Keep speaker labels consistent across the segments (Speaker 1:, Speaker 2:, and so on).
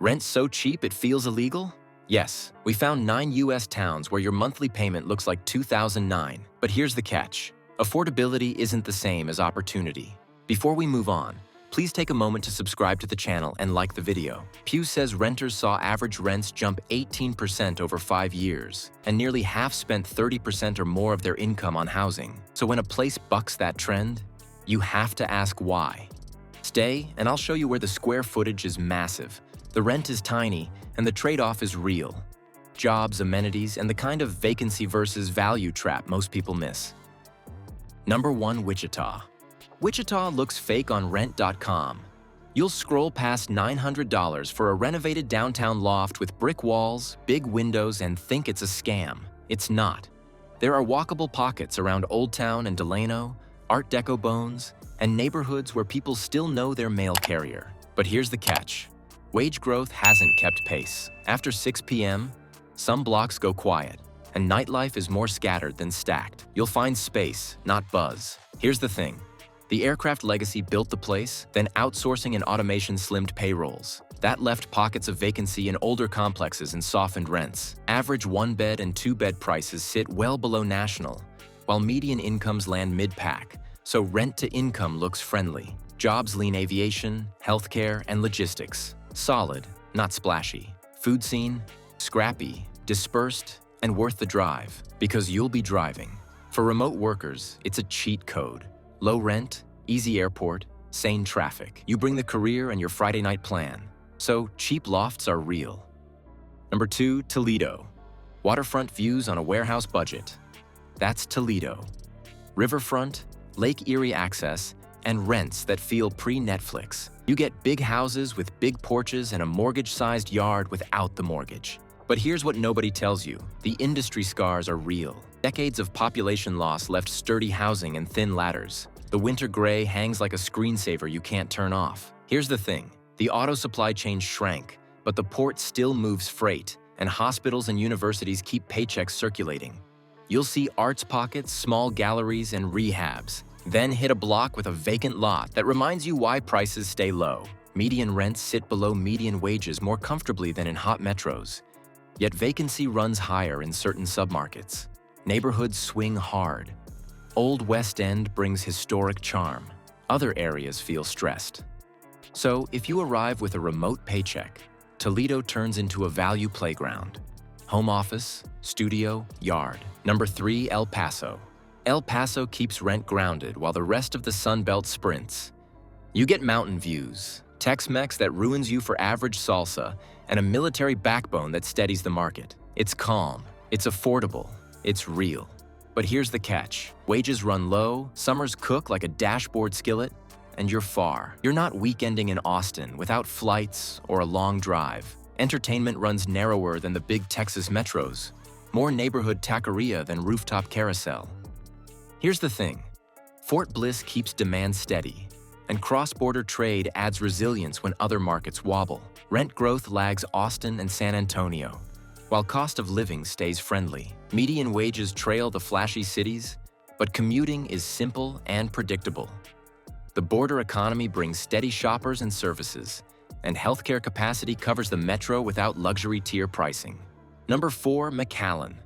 Speaker 1: Rent so cheap it feels illegal? Yes, we found 9 US towns where your monthly payment looks like $2,009. But here's the catch. Affordability isn't the same as opportunity. Before we move on, please take a moment to subscribe to the channel and like the video. Pew says renters saw average rents jump 18% over 5 years, and nearly half spent 30% or more of their income on housing. So when a place bucks that trend, you have to ask why. Stay, and I'll show you where the square footage is massive, the rent is tiny, and the trade-off is real. Jobs, amenities, and the kind of vacancy versus value trap most people miss. Number 1. Wichita. Wichita looks fake on rent.com. You'll scroll past $900 for a renovated downtown loft with brick walls, big windows, and think it's a scam. It's not. There are walkable pockets around Old Town and Delano, Art Deco bones, and neighborhoods where people still know their mail carrier. But here's the catch. Wage growth hasn't kept pace. After 6 p.m., some blocks go quiet, and nightlife is more scattered than stacked. You'll find space, not buzz. Here's the thing. The aircraft legacy built the place, then outsourcing and automation slimmed payrolls. That left pockets of vacancy in older complexes and softened rents. Average 1-bed and 2-bed prices sit well below national, while median incomes land mid-pack, so rent-to-income looks friendly. Jobs lean aviation, healthcare, and logistics. Solid, not splashy. Food scene, scrappy, dispersed, and worth the drive, because you'll be driving. For remote workers, it's a cheat code. Low rent, easy airport, sane traffic. You bring the career and your Friday night plan. So cheap lofts are real. Number 2, Toledo. Waterfront views on a warehouse budget. That's Toledo. Riverfront, Lake Erie access, and rents that feel pre-Netflix. You get big houses with big porches and a mortgage-sized yard without the mortgage. But here's what nobody tells you. The industry scars are real. Decades of population loss left sturdy housing and thin ladders. The winter gray hangs like a screensaver you can't turn off. Here's the thing. The auto supply chain shrank, but the port still moves freight, and hospitals and universities keep paychecks circulating. You'll see arts pockets, small galleries, and rehabs. Then hit a block with a vacant lot that reminds you why prices stay low. Median rents sit below median wages more comfortably than in hot metros. Yet vacancy runs higher in certain submarkets. Neighborhoods swing hard. Old West End brings historic charm. Other areas feel stressed. So if you arrive with a remote paycheck, Toledo turns into a value playground. Home office, studio, yard. Number 3, El Paso. El Paso keeps rent grounded while the rest of the Sun Belt sprints. You get mountain views, Tex-Mex that ruins you for average salsa, and a military backbone that steadies the market. It's calm, it's affordable, it's real. But here's the catch. Wages run low, summers cook like a dashboard skillet, and you're far. You're not weekending in Austin without flights or a long drive. Entertainment runs narrower than the big Texas metros. More neighborhood taqueria than rooftop carousel. Here's the thing. Fort Bliss keeps demand steady, and cross-border trade adds resilience when other markets wobble. Rent growth lags Austin and San Antonio, while cost of living stays friendly. Median wages trail the flashy cities, but commuting is simple and predictable. The border economy brings steady shoppers and services, and healthcare capacity covers the metro without luxury tier pricing. Number 4, McAllen.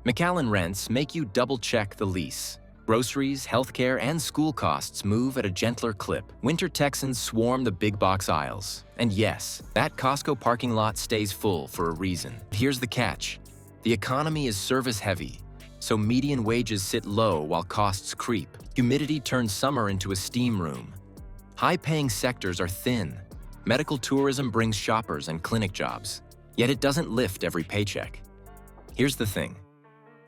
Speaker 1: McAllen rents make you double-check the lease. Groceries, healthcare, and school costs move at a gentler clip. Winter Texans swarm the big box aisles. And yes, that Costco parking lot stays full for a reason. Here's the catch. The economy is service-heavy, so median wages sit low while costs creep. Humidity turns summer into a steam room. High-paying sectors are thin. Medical tourism brings shoppers and clinic jobs, yet it doesn't lift every paycheck. Here's the thing.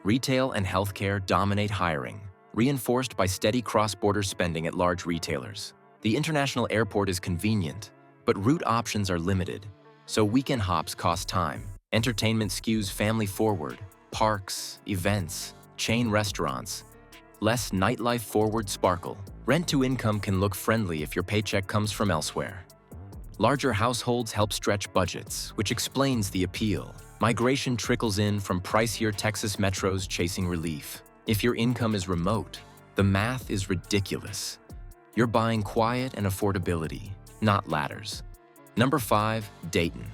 Speaker 1: Retail and healthcare dominate hiring, reinforced by steady cross-border spending at large retailers. The international airport is convenient, but route options are limited, so weekend hops cost time. Entertainment skews family-forward, parks, events, chain restaurants, less nightlife-forward sparkle. Rent-to-income can look friendly if your paycheck comes from elsewhere. Larger households help stretch budgets, which explains the appeal. Migration trickles in from pricier Texas metros chasing relief. If your income is remote, the math is ridiculous. You're buying quiet and affordability, not ladders. Number 5, Dayton.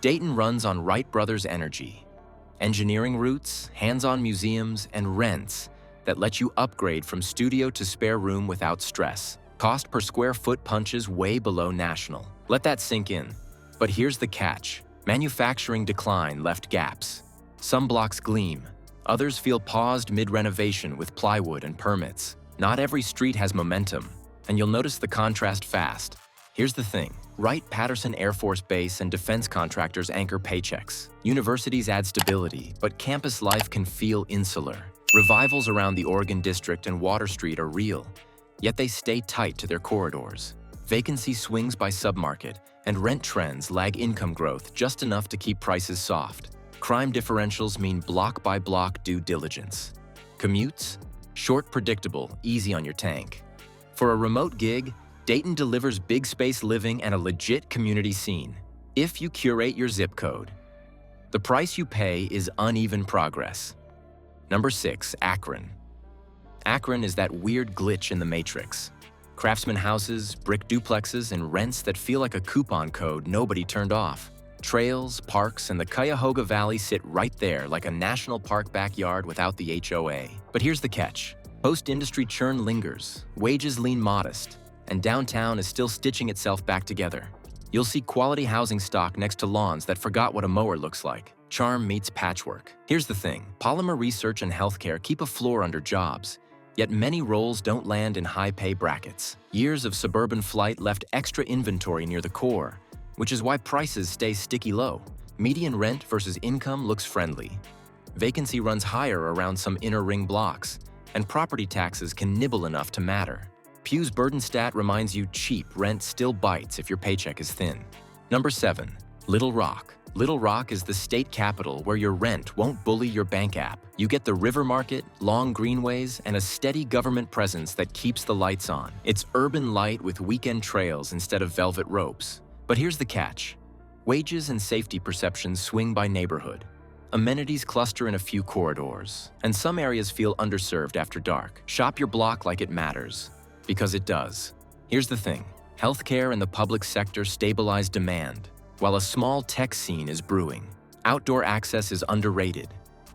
Speaker 1: Dayton runs on Wright Brothers energy. Engineering roots, hands-on museums, and rents that let you upgrade from studio to spare room without stress. Cost per square foot punches way below national. Let that sink in. But here's the catch. Manufacturing decline left gaps. Some blocks gleam. Others feel paused mid-renovation with plywood and permits. Not every street has momentum, and you'll notice the contrast fast. Here's the thing. Wright-Patterson Air Force Base and defense contractors anchor paychecks. Universities add stability, but campus life can feel insular. Revivals around the Oregon District and Water Street are real, yet they stay tight to their corridors. Vacancy swings by submarket, and rent trends lag income growth just enough to keep prices soft. Crime differentials mean block-by-block due diligence. Commutes? Short, predictable, easy on your tank. For a remote gig, Dayton delivers big space living and a legit community scene, if you curate your zip code. The price you pay is uneven progress. Number 6, Akron. Akron is that weird glitch in the matrix. Craftsman houses, brick duplexes, and rents that feel like a coupon code nobody turned off. Trails, parks, and the Cuyahoga Valley sit right there like a national park backyard without the HOA. But here's the catch. Post-industry churn lingers, wages lean modest, and downtown is still stitching itself back together. You'll see quality housing stock next to lawns that forgot what a mower looks like. Charm meets patchwork. Here's the thing. Polymer research and healthcare keep a floor under jobs, yet many roles don't land in high-pay brackets. Years of suburban flight left extra inventory near the core, which is why prices stay sticky low. Median rent versus income looks friendly. Vacancy runs higher around some inner ring blocks, and property taxes can nibble enough to matter. Pew's burden stat reminds you cheap rent still bites if your paycheck is thin. Number 7, Little Rock. Little Rock is the state capital where your rent won't bully your bank app. You get the river market, long greenways, and a steady government presence that keeps the lights on. It's urban light with weekend trails instead of velvet ropes. But here's the catch. Wages and safety perceptions swing by neighborhood. Amenities cluster in a few corridors, and some areas feel underserved after dark. Shop your block like it matters, because it does. Here's the thing. Healthcare and the public sector stabilize demand, while a small tech scene is brewing. Outdoor access is underrated.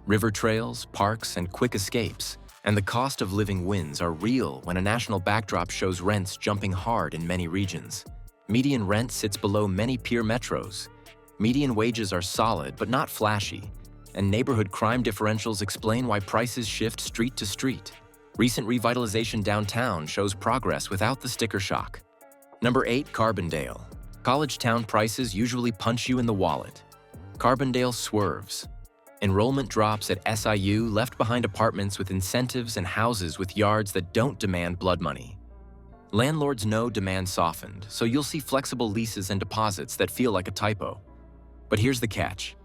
Speaker 1: River trails, parks, and quick escapes, and the cost of living wins are real when a national backdrop shows rents jumping hard in many regions. Median rent sits below many peer metros. Median wages are solid but not flashy, and neighborhood crime differentials explain why prices shift street to street. Recent revitalization downtown shows progress without the sticker shock. Number 8, Carbondale. College town prices usually punch you in the wallet. Carbondale swerves. Enrollment drops at SIU left behind apartments with incentives and houses with yards that don't demand blood money. Landlords know demand softened, so you'll see flexible leases and deposits that feel like a typo. But here's the catch.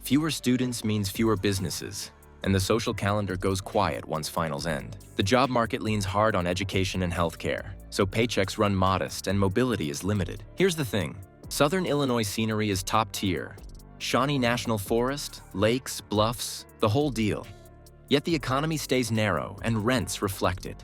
Speaker 1: Fewer students means fewer businesses, and the social calendar goes quiet once finals end. The job market leans hard on education and healthcare, so paychecks run modest and mobility is limited. Here's the thing. Southern Illinois scenery is top tier. Shawnee National Forest, lakes, bluffs, the whole deal. Yet the economy stays narrow and rents reflect it.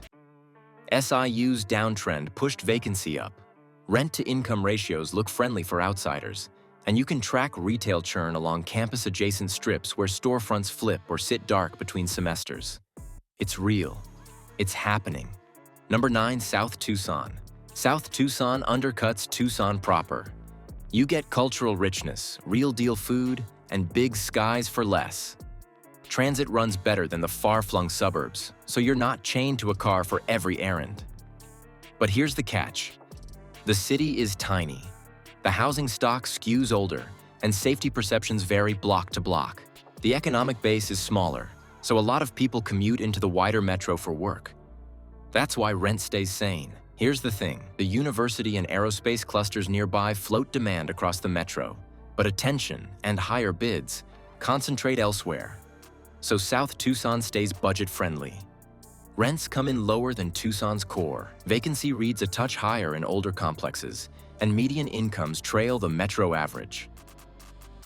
Speaker 1: SIU's downtrend pushed vacancy up. Rent-to-income ratios look friendly for outsiders, and you can track retail churn along campus-adjacent strips where storefronts flip or sit dark between semesters. It's real. It's happening. Number 9, South Tucson. South Tucson undercuts Tucson proper. You get cultural richness, real-deal food, and big skies for less. Transit runs better than the far-flung suburbs, so you're not chained to a car for every errand. But here's the catch. The city is tiny. The housing stock skews older, and safety perceptions vary block to block. The economic base is smaller, so a lot of people commute into the wider metro for work. That's why rent stays sane. Here's the thing. The university and aerospace clusters nearby float demand across the metro, but attention and higher bids concentrate elsewhere. So South Tucson stays budget-friendly. Rents come in lower than Tucson's core. Vacancy reads a touch higher in older complexes, and median incomes trail the metro average.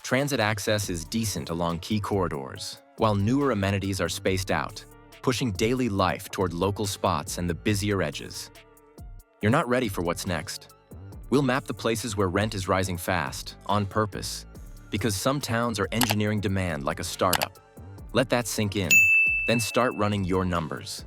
Speaker 1: Transit access is decent along key corridors, while newer amenities are spaced out, pushing daily life toward local spots and the busier edges. You're not ready for what's next. We'll map the places where rent is rising fast, on purpose, because some towns are engineering demand like a startup. Let that sink in, then start running your numbers.